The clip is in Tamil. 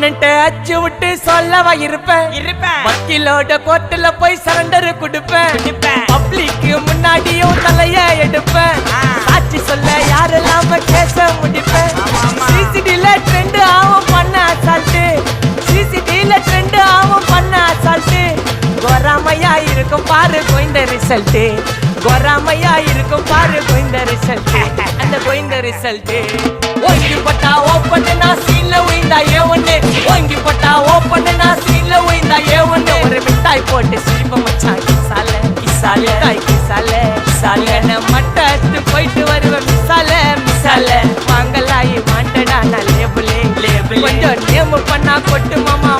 அண்ணன்ட்ட அச்சு விட்டு சொல்லவா இருப்பேன் வக்கீலோட கோர்ட்டுல போய் சரண்டர் கொடுப்பேன் பப்ளிக்கு முன்னாடியும் தலைய எடுப்பேன் சாட்சி சொல்ல யாரெல்லாம கேச முடிப்பேன் சிசிடில ட்ரெண்ட் ஆகும் பண்ண அசால்ட்டு சிசிடில ட்ரெண்ட் ஆகும் பண்ண அசால்ட்டு கோராமையா இருக்கும் பாரு கோயிந்த ரிசல்ட் கோராமையா இருக்கும் பாரு கோயிந்த ரிசல்ட் அந்த கோயிந்த ரிசல்ட் ஓங்கி பட்டா ஓப்பன் நான் சீன்ல உயிந்தா ஒண்ணு ஓங்கி பட்டா ஓப்பன் நான் சீன்ல உயிந்தா ஒண்ணு ஒரு மிட்டாய் போட்டு சிரிப்ப மச்சான் கிசால கிசால தாய் கிசால கிசால மட்டத்து போயிட்டு வருவேன் மிசால மிசால வாங்கலாயி வாண்டடா நான் லேபிளே லேபிள் கொஞ்சம் நேம் பண்ணா கொட்டு மாமா